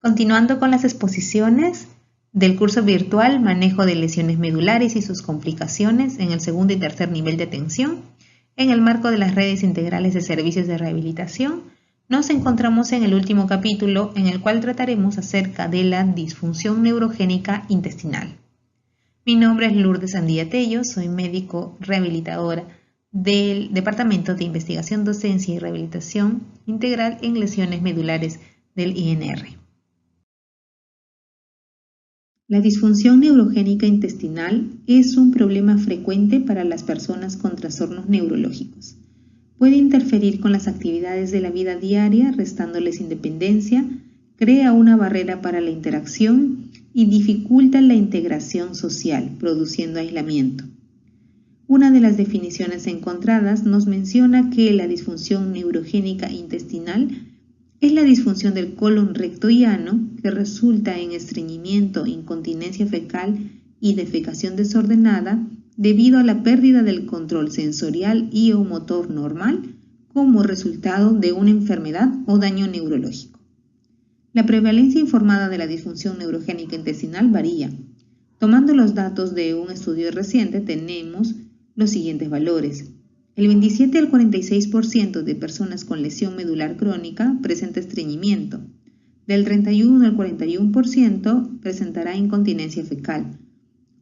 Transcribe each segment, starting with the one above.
Continuando con las exposiciones del curso virtual Manejo de lesiones medulares y sus complicaciones en el segundo y tercer nivel de atención, en el marco de las redes integrales de servicios de rehabilitación, nos encontramos en el último capítulo en el cual trataremos acerca de la disfunción neurogénica intestinal. Mi nombre es Lourdes Andía Tello, soy médico rehabilitadora del Departamento de Investigación, Docencia y Rehabilitación Integral en Lesiones Medulares del INR. La disfunción neurogénica intestinal es un problema frecuente para las personas con trastornos neurológicos. Puede interferir con las actividades de la vida diaria, restándoles independencia, crea una barrera para la interacción y dificulta la integración social, produciendo aislamiento. Una de las definiciones encontradas nos menciona que la disfunción neurogénica intestinal es la disfunción del colon recto y ano que resulta en estreñimiento, incontinencia fecal y defecación desordenada debido a la pérdida del control sensorial y o motor normal como resultado de una enfermedad o daño neurológico. La prevalencia informada de la disfunción neurogénica intestinal varía. Tomando los datos de un estudio reciente tenemos los siguientes valores. El 27 al 46% de personas con lesión medular crónica presenta estreñimiento. Del 31 al 41% presentará incontinencia fecal.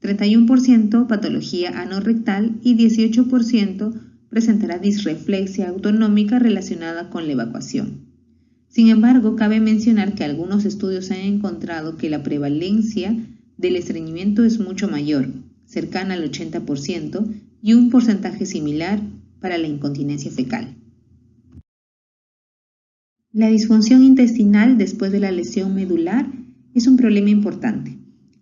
31% patología anorrectal y 18% presentará disreflexia autonómica relacionada con la evacuación. Sin embargo, cabe mencionar que algunos estudios han encontrado que la prevalencia del estreñimiento es mucho mayor, cercana al 80%, y un porcentaje similar para la incontinencia fecal. La disfunción intestinal después de la lesión medular es un problema importante.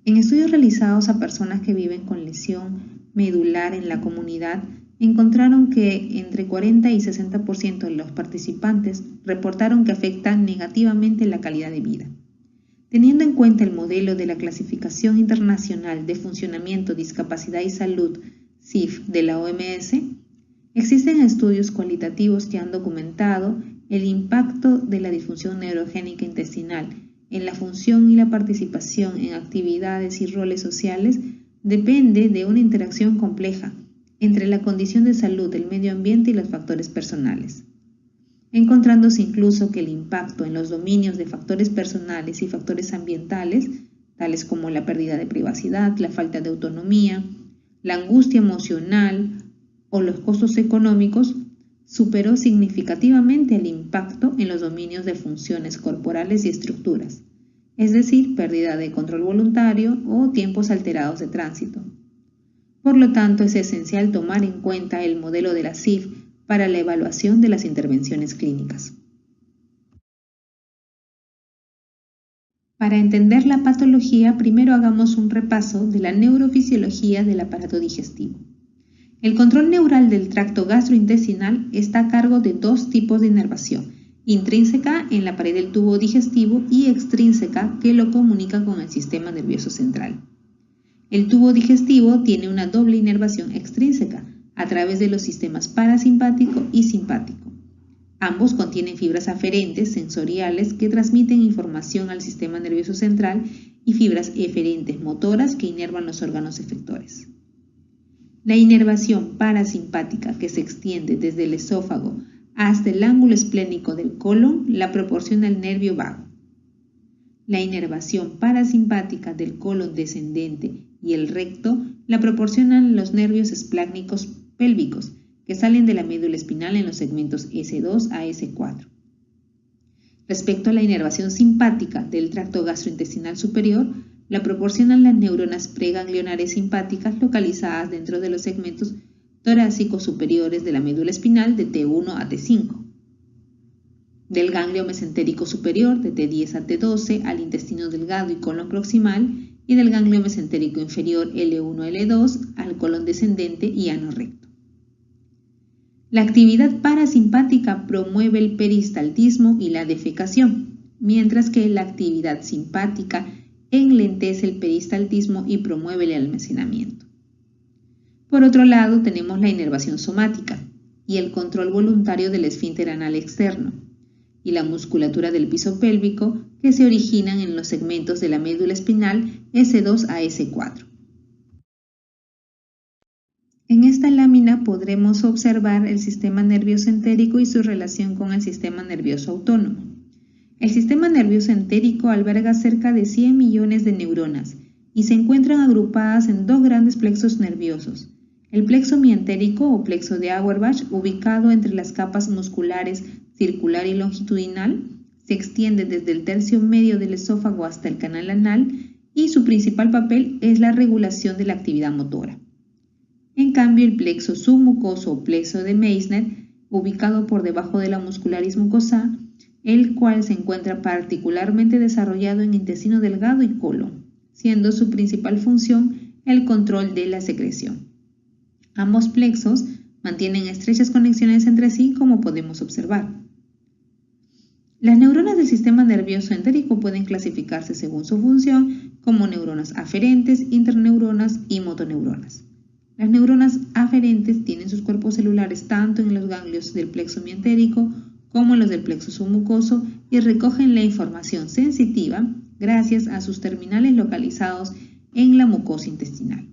En estudios realizados a personas que viven con lesión medular en la comunidad, encontraron que entre 40 y 60% de los participantes reportaron que afectan negativamente la calidad de vida. Teniendo en cuenta el modelo de la Clasificación Internacional de Funcionamiento, Discapacidad y Salud, CIF, de la OMS, existen estudios cualitativos que han documentado el impacto de la disfunción neurogénica intestinal en la función y la participación en actividades y roles sociales depende de una interacción compleja entre la condición de salud, el medio ambiente y los factores personales, encontrándose incluso que el impacto en los dominios de factores personales y factores ambientales, tales como la pérdida de privacidad, la falta de autonomía, la angustia emocional o los costos económicos, superó significativamente el impacto en los dominios de funciones corporales y estructuras, es decir, pérdida de control voluntario o tiempos alterados de tránsito. Por lo tanto, es esencial tomar en cuenta el modelo de la CIF para la evaluación de las intervenciones clínicas. Para entender la patología, primero hagamos un repaso de la neurofisiología del aparato digestivo. El control neural del tracto gastrointestinal está a cargo de dos tipos de inervación, intrínseca en la pared del tubo digestivo y extrínseca que lo comunica con el sistema nervioso central. El tubo digestivo tiene una doble inervación extrínseca a través de los sistemas parasimpático y simpático. Ambos contienen fibras aferentes sensoriales que transmiten información al sistema nervioso central y fibras eferentes motoras que inervan los órganos efectores. La inervación parasimpática, que se extiende desde el esófago hasta el ángulo esplénico del colon, la proporciona el nervio vago. La inervación parasimpática del colon descendente y el recto la proporcionan los nervios esplácnicos pélvicos, que salen de la médula espinal en los segmentos S2 a S4. Respecto a la inervación simpática del tracto gastrointestinal superior, la proporcionan las neuronas preganglionares simpáticas localizadas dentro de los segmentos torácicos superiores de la médula espinal de T1 a T5, del ganglio mesentérico superior de T10 a T12 al intestino delgado y colon proximal y del ganglio mesentérico inferior L1-L2 al colon descendente y ano recto. La actividad parasimpática promueve el peristaltismo y la defecación, mientras que la actividad simpática enlentece el peristaltismo y promueve el almacenamiento. Por otro lado, tenemos la inervación somática y el control voluntario del esfínter anal externo y la musculatura del piso pélvico, que se originan en los segmentos de la médula espinal S2 a S4. En esta lámina podremos observar el sistema nervioso entérico y su relación con el sistema nervioso autónomo. El sistema nervioso entérico alberga cerca de 100 millones de neuronas y se encuentran agrupadas en dos grandes plexos nerviosos. El plexo mientérico o plexo de Auerbach, ubicado entre las capas musculares circular y longitudinal, se extiende desde el tercio medio del esófago hasta el canal anal y su principal papel es la regulación de la actividad motora. En cambio, el plexo submucoso o plexo de Meissner, ubicado por debajo de la muscularis mucosa, el cual se encuentra particularmente desarrollado en intestino delgado y colon, siendo su principal función el control de la secreción. Ambos plexos mantienen estrechas conexiones entre sí, como podemos observar. Las neuronas del sistema nervioso entérico pueden clasificarse según su función como neuronas aferentes, interneuronas y motoneuronas. Las neuronas aferentes tienen sus cuerpos celulares tanto en los ganglios del plexo mientérico como en los del plexo submucoso y recogen la información sensitiva gracias a sus terminales localizados en la mucosa intestinal.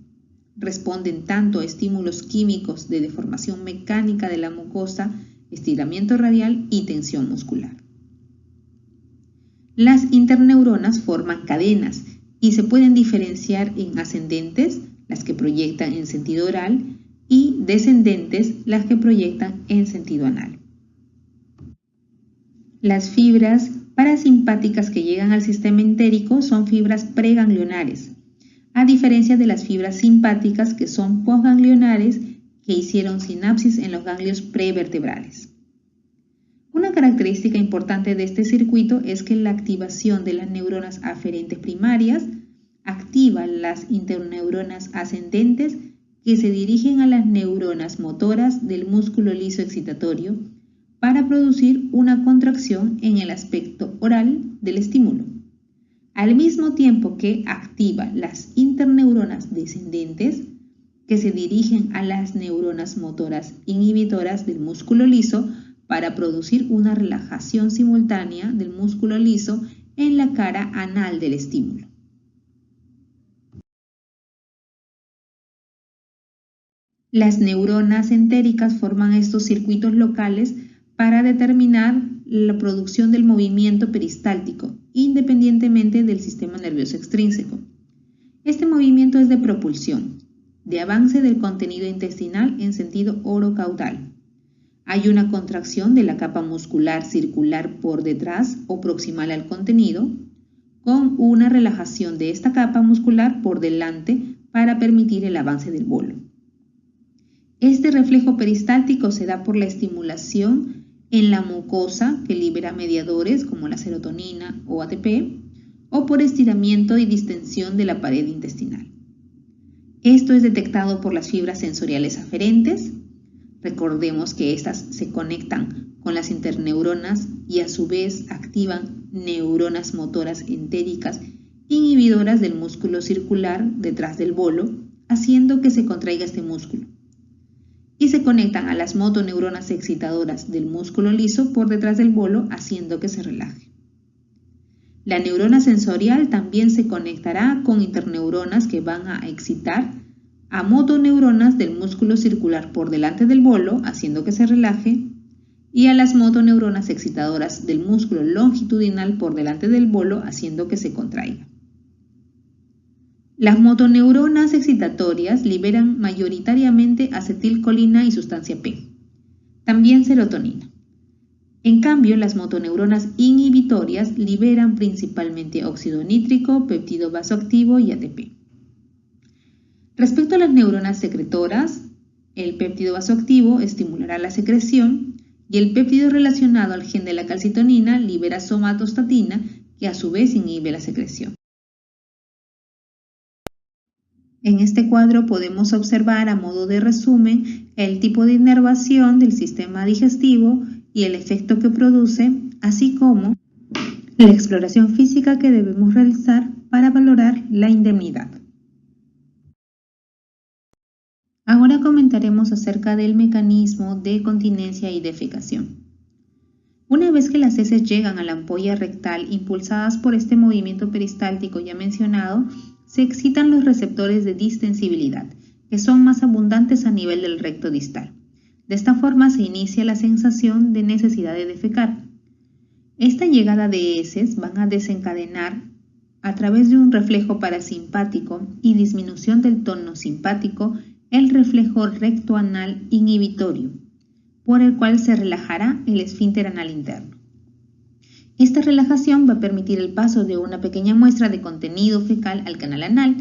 Responden tanto a estímulos químicos de deformación mecánica de la mucosa, estiramiento radial y tensión muscular. Las interneuronas forman cadenas y se pueden diferenciar en ascendentes, las que proyectan en sentido oral, y descendentes, las que proyectan en sentido anal. Las fibras parasimpáticas que llegan al sistema entérico son fibras preganglionares, a diferencia de las fibras simpáticas que son postganglionares que hicieron sinapsis en los ganglios prevertebrales. Una característica importante de este circuito es que la activación de las neuronas aferentes primarias activa las interneuronas ascendentes que se dirigen a las neuronas motoras del músculo liso excitatorio para producir una contracción en el aspecto oral del estímulo, al mismo tiempo que activa las interneuronas descendentes que se dirigen a las neuronas motoras inhibitoras del músculo liso para producir una relajación simultánea del músculo liso en la cara anal del estímulo. Las neuronas entéricas forman estos circuitos locales para determinar la producción del movimiento peristáltico, independientemente del sistema nervioso extrínseco. Este movimiento es de propulsión, de avance del contenido intestinal en sentido orocaudal. Hay una contracción de la capa muscular circular por detrás o proximal al contenido, con una relajación de esta capa muscular por delante para permitir el avance del bolo. Este reflejo peristáltico se da por la estimulación en la mucosa que libera mediadores como la serotonina o ATP, o por estiramiento y distensión de la pared intestinal. Esto es detectado por las fibras sensoriales aferentes. Recordemos que estas se conectan con las interneuronas y a su vez activan neuronas motoras entéricas inhibidoras del músculo circular detrás del bolo, haciendo que se contraiga este músculo. Y se conectan a las motoneuronas excitadoras del músculo liso por detrás del bolo, haciendo que se relaje. La neurona sensorial también se conectará con interneuronas que van a excitar a motoneuronas del músculo circular por delante del bolo, haciendo que se relaje, y a las motoneuronas excitadoras del músculo longitudinal por delante del bolo, haciendo que se contraiga. Las motoneuronas excitatorias liberan mayoritariamente acetilcolina y sustancia P, también serotonina. En cambio, las motoneuronas inhibitorias liberan principalmente óxido nítrico, péptido vasoactivo y ATP. Respecto a las neuronas secretoras, el péptido vasoactivo estimulará la secreción y el péptido relacionado al gen de la calcitonina libera somatostatina, que a su vez inhibe la secreción. En este cuadro podemos observar a modo de resumen el tipo de inervación del sistema digestivo y el efecto que produce, así como la exploración física que debemos realizar para valorar la indemnidad. Ahora comentaremos acerca del mecanismo de continencia y defecación. Una vez que las heces llegan a la ampolla rectal, impulsadas por este movimiento peristáltico ya mencionado, se excitan los receptores de distensibilidad, que son más abundantes a nivel del recto distal. De esta forma se inicia la sensación de necesidad de defecar. Esta llegada de heces van a desencadenar, a través de un reflejo parasimpático y disminución del tono simpático, el reflejo rectoanal inhibitorio, por el cual se relajará el esfínter anal interno. Esta relajación va a permitir el paso de una pequeña muestra de contenido fecal al canal anal,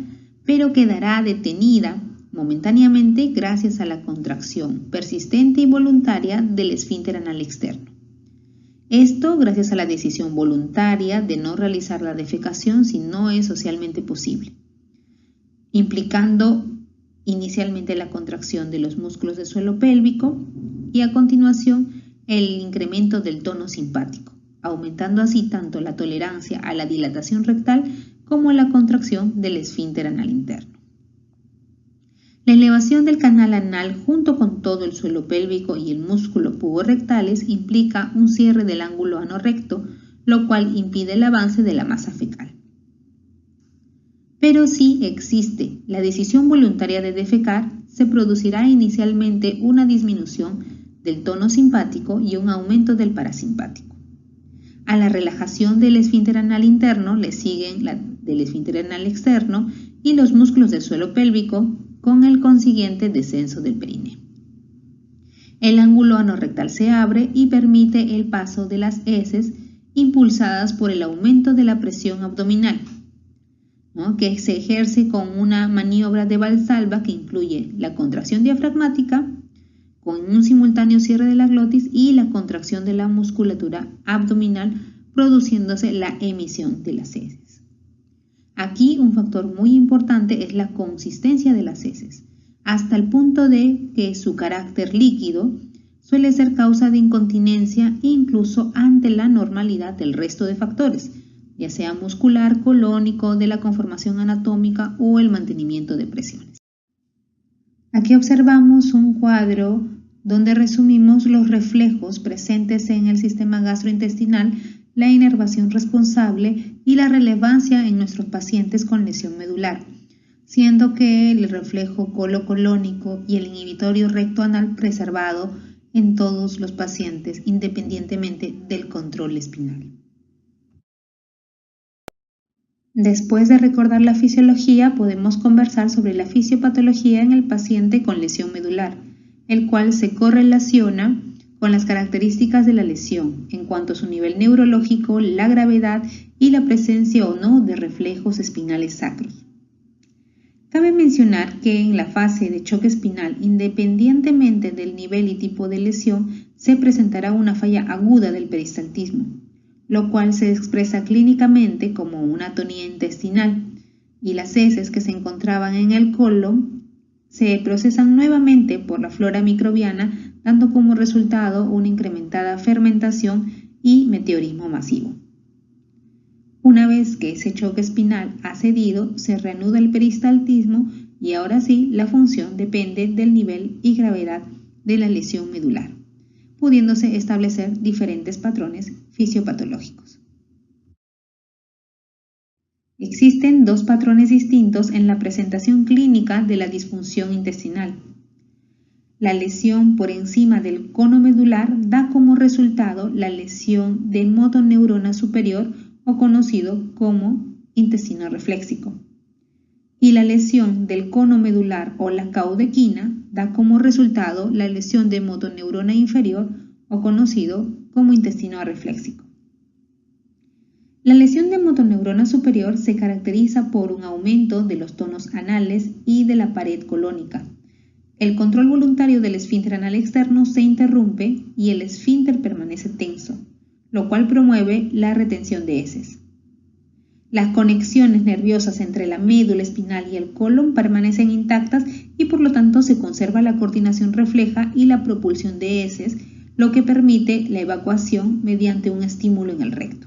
pero quedará detenida momentáneamente gracias a la contracción persistente y voluntaria del esfínter anal externo. Esto gracias a la decisión voluntaria de no realizar la defecación si no es socialmente posible, implicando inicialmente la contracción de los músculos del suelo pélvico y a continuación el incremento del tono simpático, aumentando así tanto la tolerancia a la dilatación rectal como la contracción del esfínter anal interno. La elevación del canal anal junto con todo el suelo pélvico y el músculo puborectales implica un cierre del ángulo ano recto, lo cual impide el avance de la masa fecal. Pero si existe la decisión voluntaria de defecar, se producirá inicialmente una disminución del tono simpático y un aumento del parasimpático. A la relajación del esfínter anal interno le siguen la del esfínter anal externo y los músculos del suelo pélvico, con el consiguiente descenso del perineo. El ángulo anorrectal se abre y permite el paso de las heces impulsadas por el aumento de la presión abdominal, que se ejerce con una maniobra de Valsalva que incluye la contracción diafragmática con un simultáneo cierre de la glotis y la contracción de la musculatura abdominal, produciéndose la emisión de las heces. Aquí un factor muy importante es la consistencia de las heces, hasta el punto de que su carácter líquido suele ser causa de incontinencia incluso ante la normalidad del resto de factores, ya sea muscular, colónico, de la conformación anatómica o el mantenimiento de presiones. Aquí observamos un cuadro donde resumimos los reflejos presentes en el sistema gastrointestinal, la inervación responsable y la relevancia en nuestros pacientes con lesión medular, siendo que el reflejo colocolónico y el inhibitorio rectoanal preservado en todos los pacientes independientemente del control espinal. Después de recordar la fisiología, podemos conversar sobre la fisiopatología en el paciente con lesión medular, el cual se correlaciona con las características de la lesión en cuanto a su nivel neurológico, la gravedad y la presencia o no de reflejos espinales sacros. Cabe mencionar que en la fase de choque espinal, independientemente del nivel y tipo de lesión, se presentará una falla aguda del peristaltismo, lo cual se expresa clínicamente como una atonía intestinal, y las heces que se encontraban en el colon se procesan nuevamente por la flora microbiana, dando como resultado una incrementada fermentación y meteorismo masivo. Una vez que ese choque espinal ha cedido, se reanuda el peristaltismo y ahora sí la función depende del nivel y gravedad de la lesión medular, pudiéndose establecer diferentes patrones fisiopatológicos. Existen dos patrones distintos en la presentación clínica de la disfunción intestinal. La lesión por encima del cono medular da como resultado la lesión de motoneurona superior o conocido como intestino refléxico. Y la lesión del cono medular o la caudequina da como resultado la lesión de motoneurona inferior o conocido como intestino arefléxico. La lesión de motoneurona superior se caracteriza por un aumento de los tonos anales y de la pared colónica. El control voluntario del esfínter anal externo se interrumpe y el esfínter permanece tenso, lo cual promueve la retención de heces. Las conexiones nerviosas entre la médula espinal y el colon permanecen intactas y por lo tanto se conserva la coordinación refleja y la propulsión de heces, lo que permite la evacuación mediante un estímulo en el recto.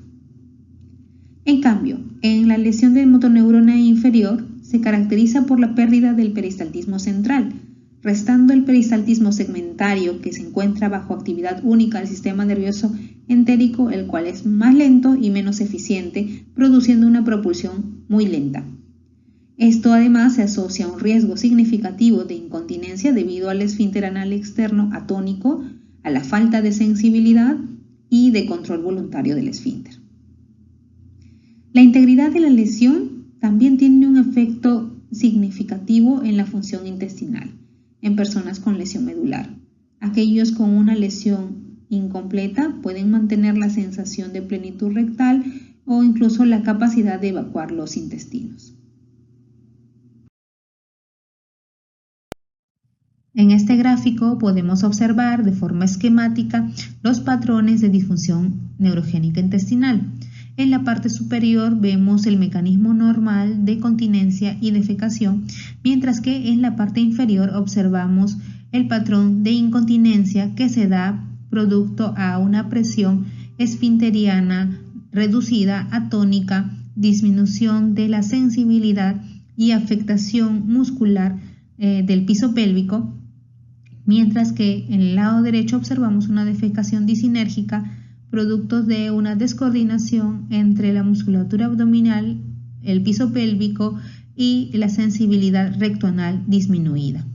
En cambio, en la lesión de motoneurona inferior se caracteriza por la pérdida del peristaltismo central, restando el peristaltismo segmentario que se encuentra bajo actividad única del sistema nervioso entérico, el cual es más lento y menos eficiente, produciendo una propulsión muy lenta. Esto además se asocia a un riesgo significativo de incontinencia debido al esfínter anal externo atónico, a la falta de sensibilidad y de control voluntario del esfínter. La integridad de la lesión también tiene un efecto significativo en la función intestinal en personas con lesión medular. Aquellos con una lesión incompleta pueden mantener la sensación de plenitud rectal o incluso la capacidad de evacuar los intestinos. En este gráfico podemos observar de forma esquemática los patrones de disfunción neurogénica intestinal. En la parte superior vemos el mecanismo normal de continencia y defecación, mientras que en la parte inferior observamos el patrón de incontinencia que se da producto a una presión esfinteriana reducida, atónica, disminución de la sensibilidad y afectación muscular del piso pélvico, mientras que en el lado derecho observamos una defecación disinérgica producto de una descoordinación entre la musculatura abdominal, el piso pélvico y la sensibilidad rectoanal disminuida.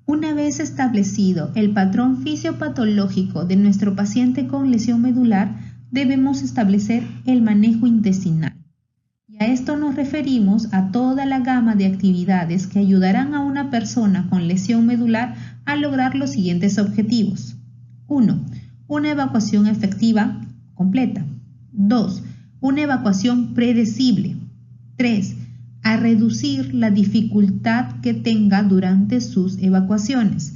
Una vez establecido el patrón fisiopatológico de nuestro paciente con lesión medular, debemos establecer el manejo intestinal. Y a esto nos referimos a toda la gama de actividades que ayudarán a una persona con lesión medular a lograr los siguientes objetivos. 1. Una evacuación efectiva completa. 2. Una evacuación predecible. 3. A reducir la dificultad que tenga durante sus evacuaciones.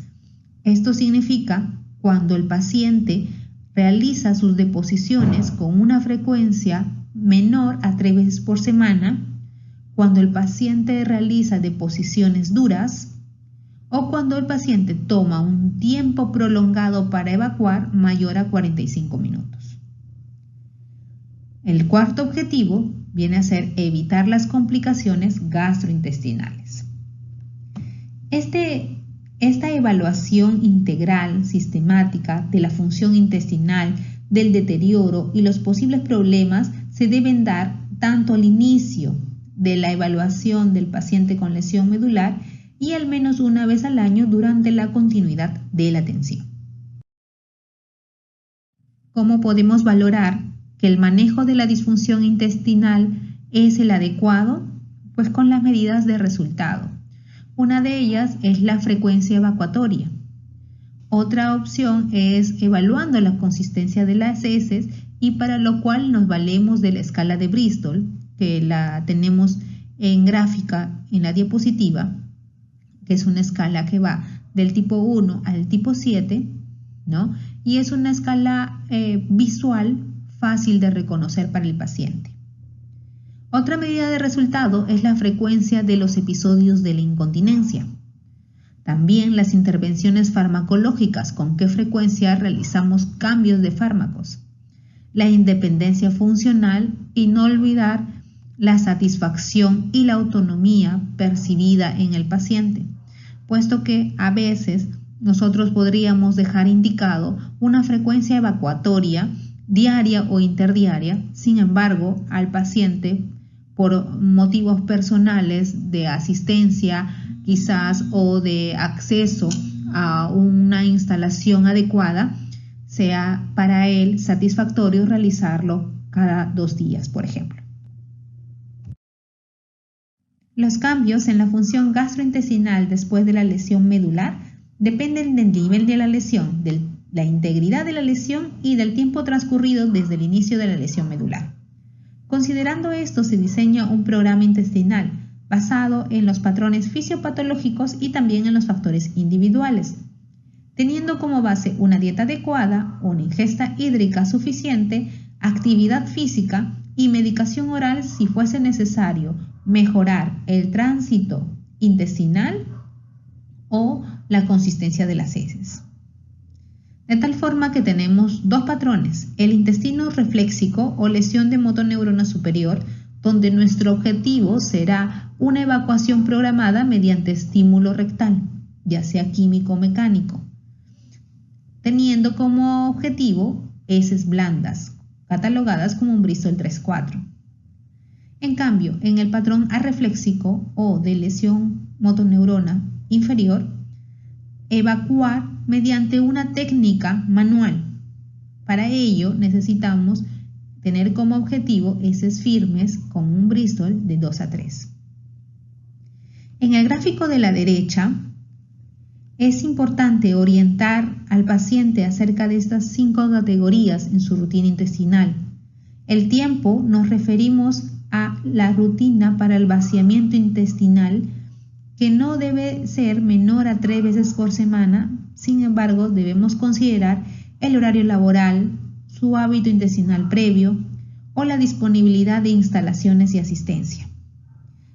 Esto significa cuando el paciente realiza sus deposiciones con una frecuencia menor a 3 veces por semana, cuando el paciente realiza deposiciones duras o cuando el paciente toma un tiempo prolongado para evacuar mayor a 45 minutos. El cuarto objetivo viene a ser evitar las complicaciones gastrointestinales. Esta evaluación integral, sistemática de la función intestinal, del deterioro y los posibles problemas se deben dar tanto al inicio de la evaluación del paciente con lesión medular y al menos una vez al año durante la continuidad de la atención. ¿Cómo podemos valorar que el manejo de la disfunción intestinal es el adecuado? Pues con las medidas de resultado. Una de ellas es la frecuencia evacuatoria. Otra opción es evaluando la consistencia de las heces y para lo cual nos valemos de la escala de Bristol, que la tenemos en gráfica en la diapositiva, que es una escala que va del tipo 1 al tipo 7, ¿no? Y es una escala visual fácil de reconocer para el paciente. Otra medida de resultado es la frecuencia de los episodios de la incontinencia. También las intervenciones farmacológicas, con qué frecuencia realizamos cambios de fármacos. La independencia funcional y no olvidar la satisfacción y la autonomía percibida en el paciente, puesto que a veces nosotros podríamos dejar indicado una frecuencia evacuatoria diaria o interdiaria, sin embargo, al paciente, por motivos personales de asistencia quizás o de acceso a una instalación adecuada, sea para él satisfactorio realizarlo cada 2 días, por ejemplo. Los cambios en la función gastrointestinal después de la lesión medular dependen del nivel de la lesión, de la integridad de la lesión y del tiempo transcurrido desde el inicio de la lesión medular. Considerando esto, se diseña un programa intestinal basado en los patrones fisiopatológicos y también en los factores individuales, teniendo como base una dieta adecuada, una ingesta hídrica suficiente, actividad física y medicación oral si fuese necesario mejorar el tránsito intestinal o la consistencia de las heces. De tal forma que tenemos 2 patrones, el intestino refléxico o lesión de motoneurona superior, donde nuestro objetivo será una evacuación programada mediante estímulo rectal, ya sea químico o mecánico. teniendo como objetivo heces blandas, catalogadas como un Bristol 3-4. En cambio, en el patrón arrefléxico o de lesión motoneurona inferior, evacuar mediante una técnica manual. Para ello necesitamos tener como objetivo heces firmes con un Bristol de 2-3. En el gráfico de la derecha, es importante orientar al paciente acerca de estas 5 categorías en su rutina intestinal. El tiempo nos referimos a la rutina para el vaciamiento intestinal, que no debe ser menor a 3 veces por semana. Sin embargo, debemos considerar el horario laboral, su hábito intestinal previo o la disponibilidad de instalaciones y asistencia.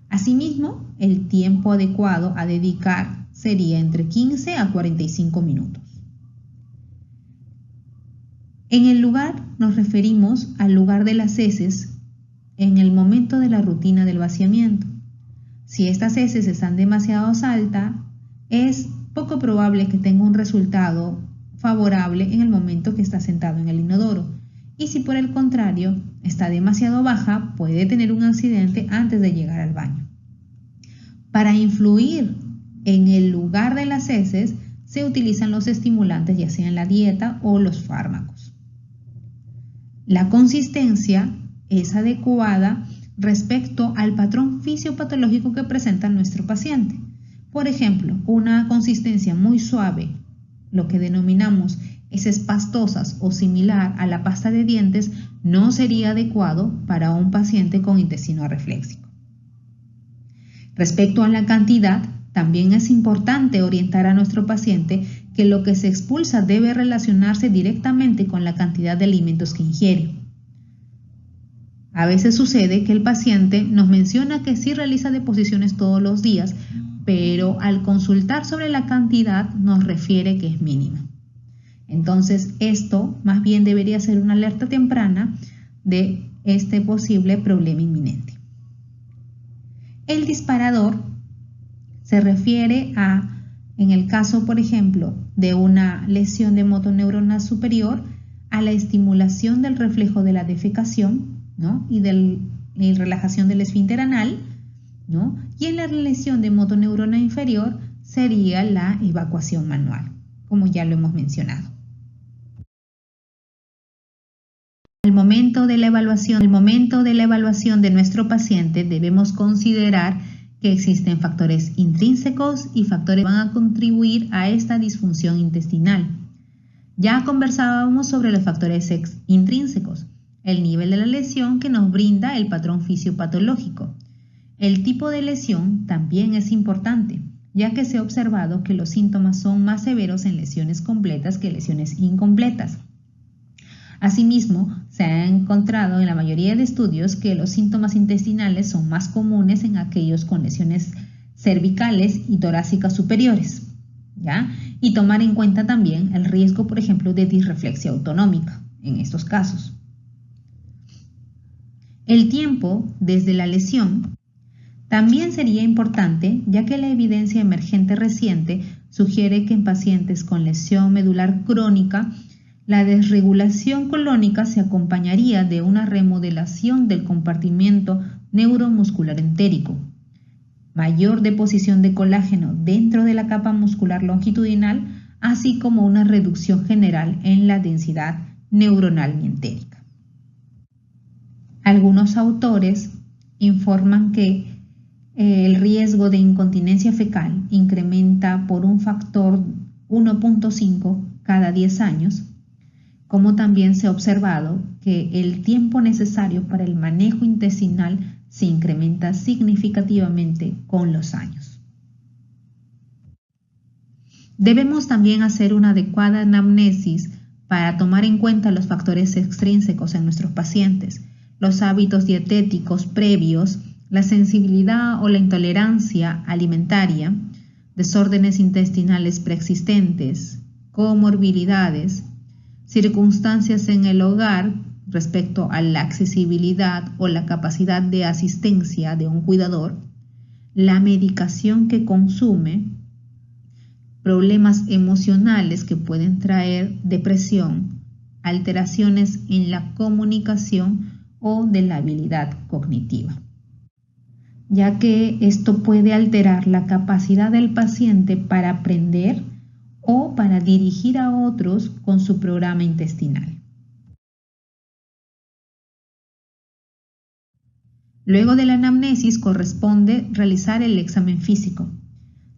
Asimismo, el tiempo adecuado a dedicar sería entre 15 a 45 minutos. En el lugar nos referimos al lugar de las heces en el momento de la rutina del vaciamiento. Si estas heces están demasiado altas, es poco probable que tenga un resultado favorable en el momento que está sentado en el inodoro. Y si por el contrario está demasiado baja, puede tener un accidente antes de llegar al baño. Para influir en el lugar de las heces, se utilizan los estimulantes, ya sea en la dieta o los fármacos. La consistencia es adecuada respecto al patrón fisiopatológico que presenta nuestro paciente. Por ejemplo, una consistencia muy suave, lo que denominamos heces pastosas o similar a la pasta de dientes, no sería adecuado para un paciente con intestino arrefléxico. Respecto a la cantidad, también es importante orientar a nuestro paciente que lo que se expulsa debe relacionarse directamente con la cantidad de alimentos que ingiere. A veces sucede que el paciente nos menciona que sí realiza deposiciones todos los días, pero al consultar sobre la cantidad nos refiere que es mínima. Entonces, esto más bien debería ser una alerta temprana de este posible problema inminente. El disparador se refiere a, en el caso, por ejemplo, de una lesión de motoneurona superior, a la estimulación del reflejo de la defecación, ¿no? y relajación del esfínter anal, ¿no? Y en la lesión de motoneurona inferior sería la evacuación manual, como ya lo hemos mencionado. Al momento de la evaluación de nuestro paciente, debemos considerar que existen factores intrínsecos y factores que van a contribuir a esta disfunción intestinal. Ya conversábamos sobre los factores intrínsecos, el nivel de la lesión que nos brinda el patrón fisiopatológico. El tipo de lesión también es importante, ya que se ha observado que los síntomas son más severos en lesiones completas que lesiones incompletas. Asimismo, se ha encontrado en la mayoría de estudios que los síntomas intestinales son más comunes en aquellos con lesiones cervicales y torácicas superiores, ¿ya? Y tomar en cuenta también el riesgo, por ejemplo, de disreflexia autonómica en estos casos. El tiempo desde la lesión también sería importante, ya que la evidencia emergente reciente sugiere que en pacientes con lesión medular crónica, la desregulación colónica se acompañaría de una remodelación del compartimiento neuromuscular entérico, mayor deposición de colágeno dentro de la capa muscular longitudinal, así como una reducción general en la densidad neuronal mientérica. Algunos autores informan que el riesgo de incontinencia fecal incrementa por un factor 1.5 cada 10 años, como también se ha observado que el tiempo necesario para el manejo intestinal se incrementa significativamente con los años. Debemos también hacer una adecuada anamnesis para tomar en cuenta los factores extrínsecos en nuestros pacientes, los hábitos dietéticos previos, la sensibilidad o la intolerancia alimentaria, desórdenes intestinales preexistentes, comorbilidades, circunstancias en el hogar respecto a la accesibilidad o la capacidad de asistencia de un cuidador, la medicación que consume, problemas emocionales que pueden traer depresión, alteraciones en la comunicación o de la habilidad cognitiva, ya que esto puede alterar la capacidad del paciente para aprender o para dirigir a otros con su programa intestinal. Luego de la anamnesis corresponde realizar el examen físico,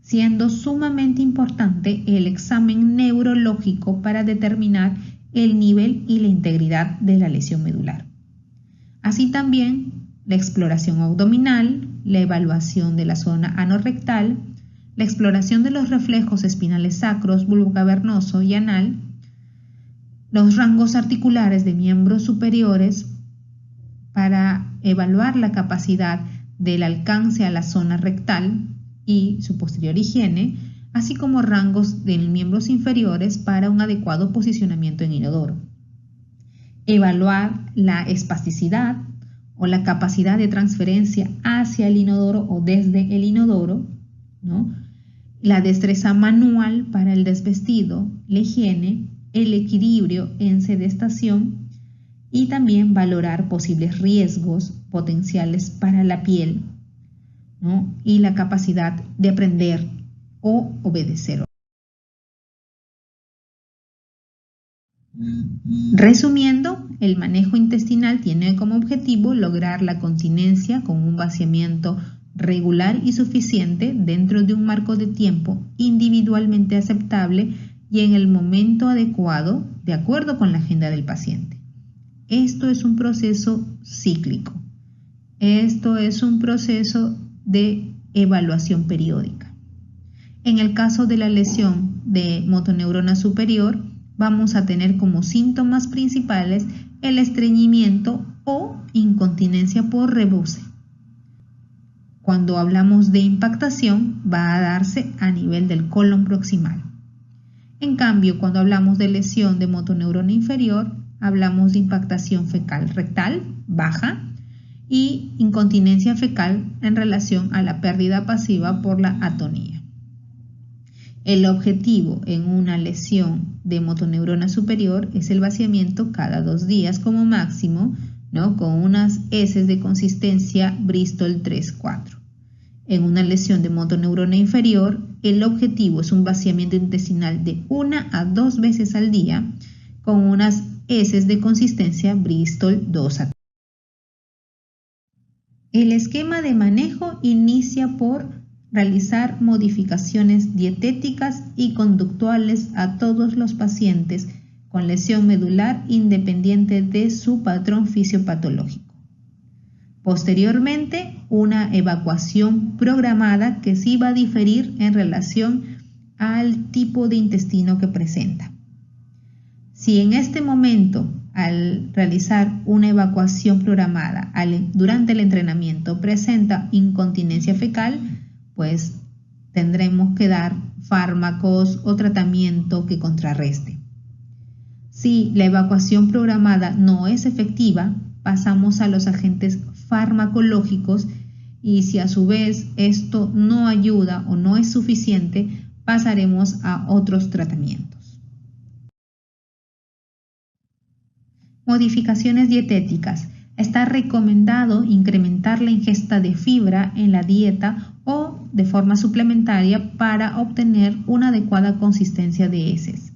siendo sumamente importante el examen neurológico para determinar el nivel y la integridad de la lesión medular. Así también la exploración abdominal, la evaluación de la zona anorrectal, la exploración de los reflejos espinales sacros, bulbocavernoso y anal, los rangos articulares de miembros superiores para evaluar la capacidad del alcance a la zona rectal y su posterior higiene, así como rangos de miembros inferiores para un adecuado posicionamiento en inodoro. Evaluar la espasticidad o la capacidad de transferencia hacia el inodoro o desde el inodoro, ¿no? La destreza manual para el desvestido, la higiene, el equilibrio en sedestación y también valorar posibles riesgos potenciales para la piel, ¿no? Y la capacidad de aprender o obedecer. Resumiendo, el manejo intestinal tiene como objetivo lograr la continencia con un vaciamiento regular y suficiente dentro de un marco de tiempo individualmente aceptable y en el momento adecuado, de acuerdo con la agenda del paciente. Esto es un proceso cíclico. Esto es un proceso de evaluación periódica. En el caso de la lesión de motoneurona superior, vamos a tener como síntomas principales el estreñimiento o incontinencia por rebuse. Cuando hablamos de impactación, va a darse a nivel del colon proximal. En cambio, cuando hablamos de lesión de motoneurona inferior, hablamos de impactación fecal rectal baja y incontinencia fecal en relación a la pérdida pasiva por la atonía. El objetivo en una lesión de motoneurona superior es el vaciamiento cada 2 días como máximo, ¿no? Con unas heces de consistencia Bristol 3-4. En una lesión de motoneurona inferior, el objetivo es un vaciamiento intestinal de 1 a 2 veces al día con unas heces de consistencia Bristol 2-3. El esquema de manejo inicia por realizar modificaciones dietéticas y conductuales a todos los pacientes con lesión medular independiente de su patrón fisiopatológico. Posteriormente, una evacuación programada que sí va a diferir en relación al tipo de intestino que presenta. Si en este momento, al realizar una evacuación programada durante el entrenamiento, presenta incontinencia fecal, pues tendremos que dar fármacos o tratamiento que contrarreste. Si la evacuación programada no es efectiva, pasamos a los agentes farmacológicos y si a su vez esto no ayuda o no es suficiente, pasaremos a otros tratamientos. Modificaciones dietéticas. Está recomendado incrementar la ingesta de fibra en la dieta o de forma suplementaria para obtener una adecuada consistencia de heces.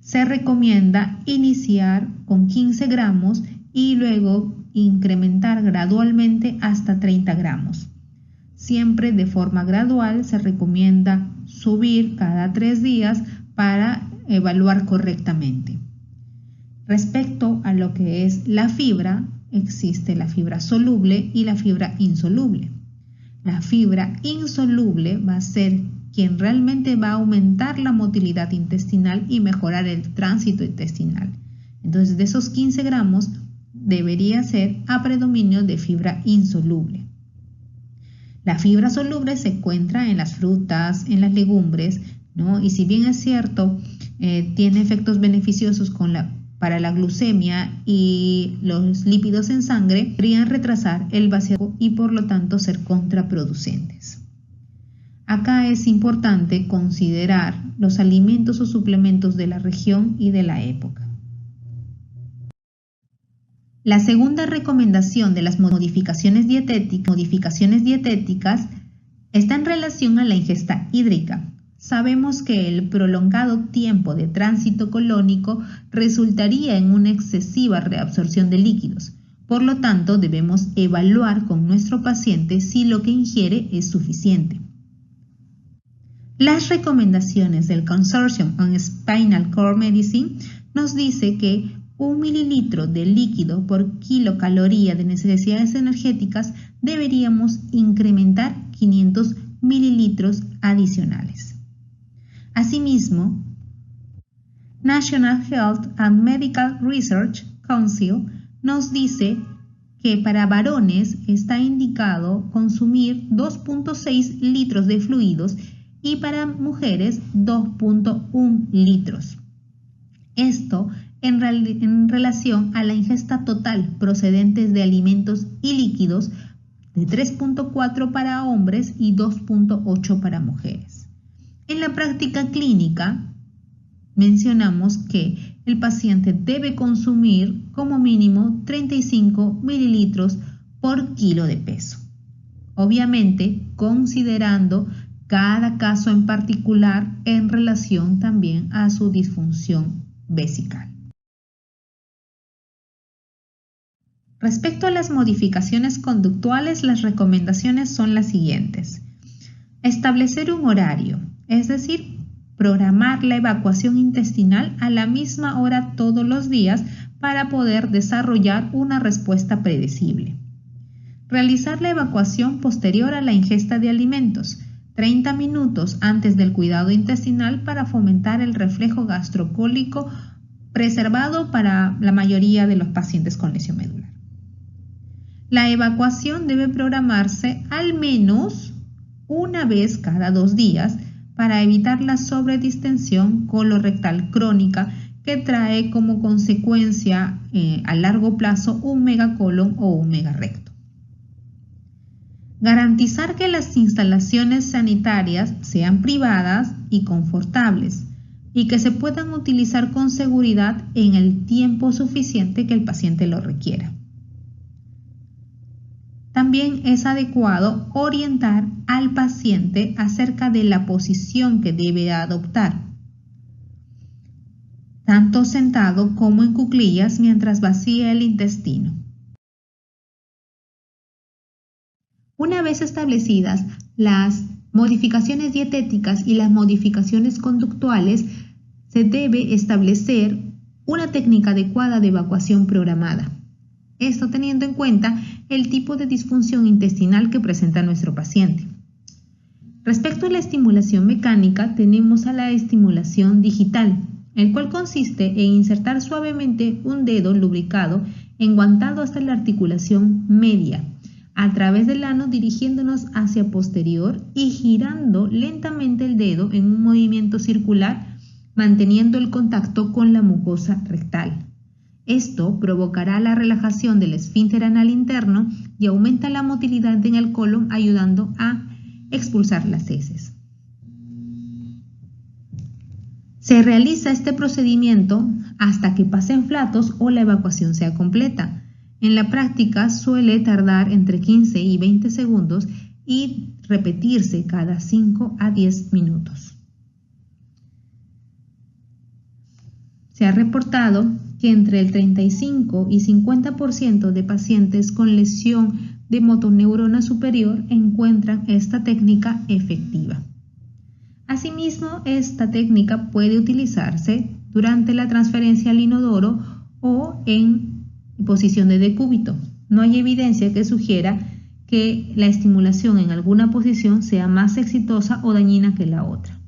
Se recomienda iniciar con 15 gramos y luego incrementar gradualmente hasta 30 gramos. Siempre de forma gradual se recomienda subir cada 3 días para evaluar correctamente. Respecto a lo que es la fibra, existe la fibra soluble y la fibra insoluble. La fibra insoluble va a ser quien realmente va a aumentar la motilidad intestinal y mejorar el tránsito intestinal. Entonces, de esos 15 gramos, debería ser a predominio de fibra insoluble. La fibra soluble se encuentra en las frutas, en las legumbres, ¿no? Y si bien es cierto, tiene efectos beneficiosos para la glucemia y los lípidos en sangre, podrían retrasar el vaciado y por lo tanto ser contraproducentes. Acá es importante considerar los alimentos o suplementos de la región y de la época. La segunda recomendación de las modificaciones dietéticas está en relación a la ingesta hídrica. Sabemos que el prolongado tiempo de tránsito colónico resultaría en una excesiva reabsorción de líquidos. Por lo tanto, debemos evaluar con nuestro paciente si lo que ingiere es suficiente. Las recomendaciones del Consortium on Spinal Cord Medicine nos dice que 1 mililitro de líquido por kilocaloría de necesidades energéticas deberíamos incrementar 500 mililitros adicionales. Asimismo, National Health and Medical Research Council nos dice que para varones está indicado consumir 2.6 litros de fluidos y para mujeres 2.1 litros. Esto en relación a la ingesta total procedentes de alimentos y líquidos de 3.4 para hombres y 2.8 para mujeres. En la práctica clínica mencionamos que el paciente debe consumir como mínimo 35 mililitros por kilo de peso. Obviamente, considerando cada caso en particular en relación también a su disfunción vesical. Respecto a las modificaciones conductuales, las recomendaciones son las siguientes. Establecer un horario, es decir, programar la evacuación intestinal a la misma hora todos los días para poder desarrollar una respuesta predecible. Realizar la evacuación posterior a la ingesta de alimentos, 30 minutos antes del cuidado intestinal para fomentar el reflejo gastrocólico preservado para la mayoría de los pacientes con lesión medular. La evacuación debe programarse al menos una vez cada 2 días para evitar la sobredistensión colorectal crónica que trae como consecuencia a largo plazo un megacolon o un megarecto. Garantizar que las instalaciones sanitarias sean privadas y confortables y que se puedan utilizar con seguridad en el tiempo suficiente que el paciente lo requiera. También es adecuado orientar al paciente acerca de la posición que debe adoptar, tanto sentado como en cuclillas mientras vacía el intestino. Una vez establecidas las modificaciones dietéticas y las modificaciones conductuales, se debe establecer una técnica adecuada de evacuación programada. Esto teniendo en cuenta el tipo de disfunción intestinal que presenta nuestro paciente. Respecto a la estimulación mecánica, tenemos a la estimulación digital, el cual consiste en insertar suavemente un dedo lubricado enguantado hasta la articulación media, a través del ano dirigiéndonos hacia posterior y girando lentamente el dedo en un movimiento circular, manteniendo el contacto con la mucosa rectal. Esto provocará la relajación del esfínter anal interno y aumenta la motilidad en el colon, ayudando a expulsar las heces. Se realiza este procedimiento hasta que pasen flatos o la evacuación sea completa. En la práctica suele tardar entre 15 y 20 segundos y repetirse cada 5 a 10 minutos. Se ha reportado que entre el 35 y 50% de pacientes con lesión de motoneurona superior encuentran esta técnica efectiva. Asimismo, esta técnica puede utilizarse durante la transferencia al inodoro o en posición de decúbito. No hay evidencia que sugiera que la estimulación en alguna posición sea más exitosa o dañina que la otra.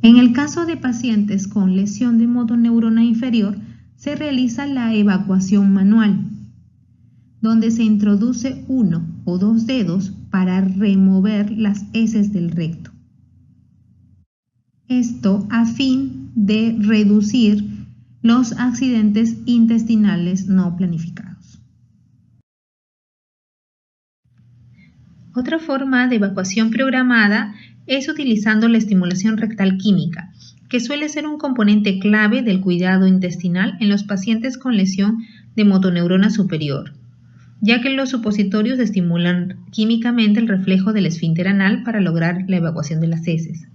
En el caso de pacientes con lesión de motoneurona inferior, se realiza la evacuación manual, donde se introduce 1 o 2 dedos para remover las heces del recto. Esto a fin de reducir los accidentes intestinales no planificados. Otra forma de evacuación programada es utilizando la estimulación rectal química, que suele ser un componente clave del cuidado intestinal en los pacientes con lesión de motoneurona superior, ya que los supositorios estimulan químicamente el reflejo del esfínter anal para lograr la evacuación de las heces.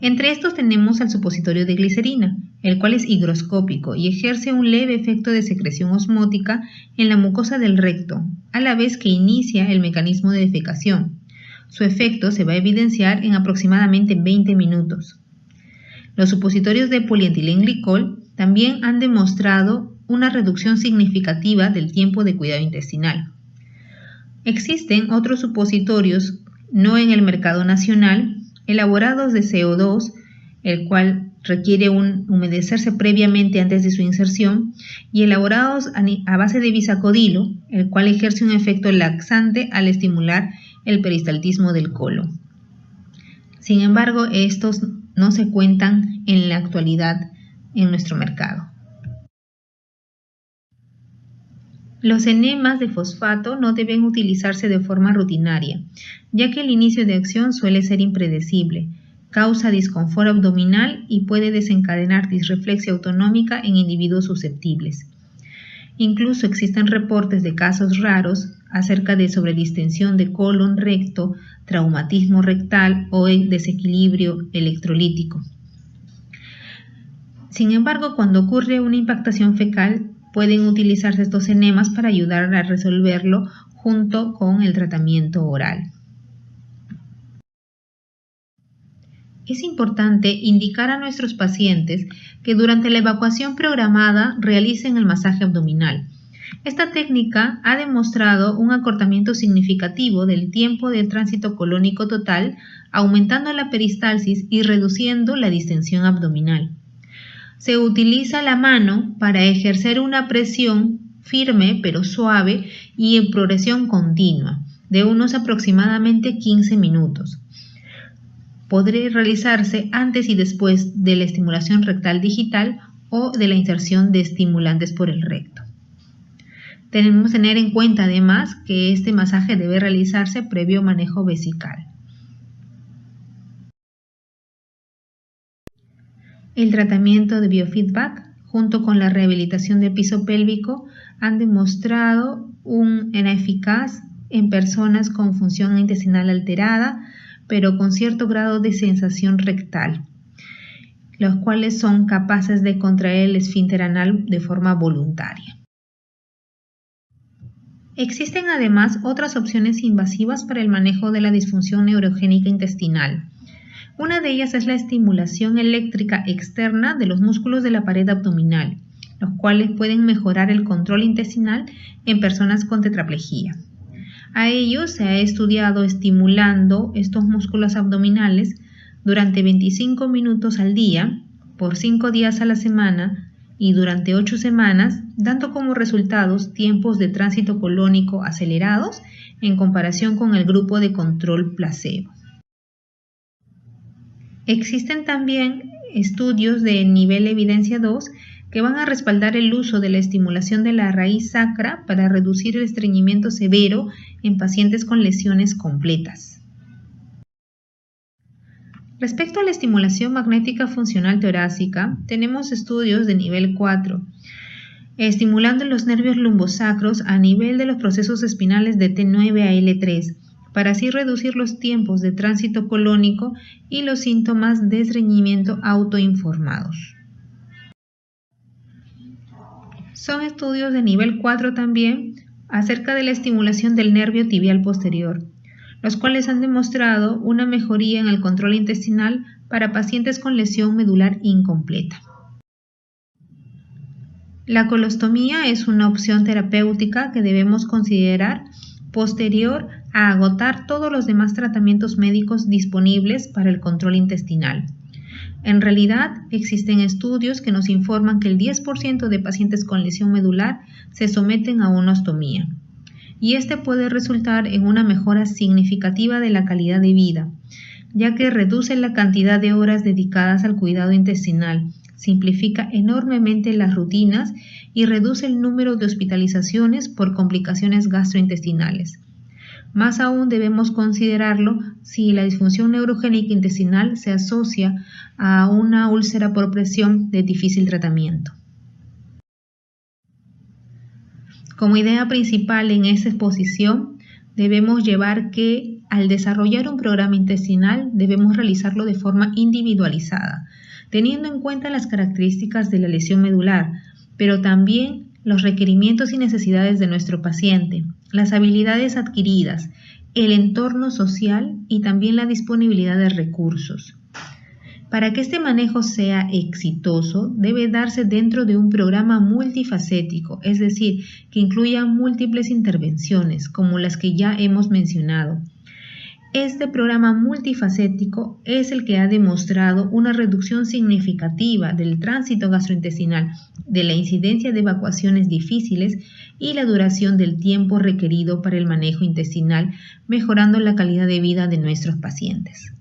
Entre estos tenemos al supositorio de glicerina, el cual es higroscópico y ejerce un leve efecto de secreción osmótica en la mucosa del recto, a la vez que inicia el mecanismo de defecación. Su efecto se va a evidenciar en aproximadamente 20 minutos. Los supositorios de polietilengglicol también han demostrado una reducción significativa del tiempo de cuidado intestinal. Existen otros supositorios, no en el mercado nacional, elaborados de CO2, el cual requiere humedecerse previamente antes de su inserción, y elaborados a base de bisacodilo, el cual ejerce un efecto laxante al estimular el peristaltismo del colon. Sin embargo, estos no se cuentan en la actualidad en nuestro mercado. Los enemas de fosfato no deben utilizarse de forma rutinaria, ya que el inicio de acción suele ser impredecible, causa disconfort abdominal y puede desencadenar disreflexia autonómica en individuos susceptibles. Incluso existen reportes de casos raros acerca de sobredistensión de colon recto, traumatismo rectal o desequilibrio electrolítico. Sin embargo, cuando ocurre una impactación fecal, pueden utilizarse estos enemas para ayudar a resolverlo junto con el tratamiento oral. Es importante indicar a nuestros pacientes que durante la evacuación programada realicen el masaje abdominal. Esta técnica ha demostrado un acortamiento significativo del tiempo de tránsito colónico total, aumentando la peristalsis y reduciendo la distensión abdominal. Se utiliza la mano para ejercer una presión firme pero suave y en progresión continua, de unos aproximadamente 15 minutos. Podría realizarse antes y después de la estimulación rectal digital o de la inserción de estimulantes por el recto. Tenemos que tener en cuenta además que este masaje debe realizarse previo manejo vesical. El tratamiento de biofeedback junto con la rehabilitación del piso pélvico han demostrado una eficaz en personas con función intestinal alterada, pero con cierto grado de sensación rectal, los cuales son capaces de contraer el esfínter anal de forma voluntaria. Existen además otras opciones invasivas para el manejo de la disfunción neurogénica intestinal. Una de ellas es la estimulación eléctrica externa de los músculos de la pared abdominal, los cuales pueden mejorar el control intestinal en personas con tetraplegia. A ello se ha estudiado estimulando estos músculos abdominales durante 25 minutos al día, por 5 días a la semana y durante 8 semanas, dando como resultados tiempos de tránsito colónico acelerados en comparación con el grupo de control placebo. Existen también estudios de nivel evidencia 2 que van a respaldar el uso de la estimulación de la raíz sacra para reducir el estreñimiento severo en pacientes con lesiones completas. Respecto a la estimulación magnética funcional torácica, tenemos estudios de nivel 4, estimulando los nervios lumbosacros a nivel de los procesos espinales de T9 a L3, para así reducir los tiempos de tránsito colónico y los síntomas de estreñimiento autoinformados. Son estudios de nivel 4 también acerca de la estimulación del nervio tibial posterior, los cuales han demostrado una mejoría en el control intestinal para pacientes con lesión medular incompleta. La colostomía es una opción terapéutica que debemos considerar posterior a agotar todos los demás tratamientos médicos disponibles para el control intestinal. En realidad, existen estudios que nos informan que el 10% de pacientes con lesión medular se someten a una ostomía, y este puede resultar en una mejora significativa de la calidad de vida, ya que reduce la cantidad de horas dedicadas al cuidado intestinal, simplifica enormemente las rutinas y reduce el número de hospitalizaciones por complicaciones gastrointestinales. Más aún debemos considerarlo si la disfunción neurogénica intestinal se asocia a una úlcera por presión de difícil tratamiento. Como idea principal en esta exposición, debemos llevar que al desarrollar un programa intestinal debemos realizarlo de forma individualizada, teniendo en cuenta las características de la lesión medular, pero también los requerimientos y necesidades de nuestro paciente, las habilidades adquiridas, el entorno social y también la disponibilidad de recursos. Para que este manejo sea exitoso, debe darse dentro de un programa multifacético, es decir, que incluya múltiples intervenciones, como las que ya hemos mencionado. Este programa multifacético es el que ha demostrado una reducción significativa del tránsito gastrointestinal, de la incidencia de evacuaciones difíciles y la duración del tiempo requerido para el manejo intestinal, mejorando la calidad de vida de nuestros pacientes.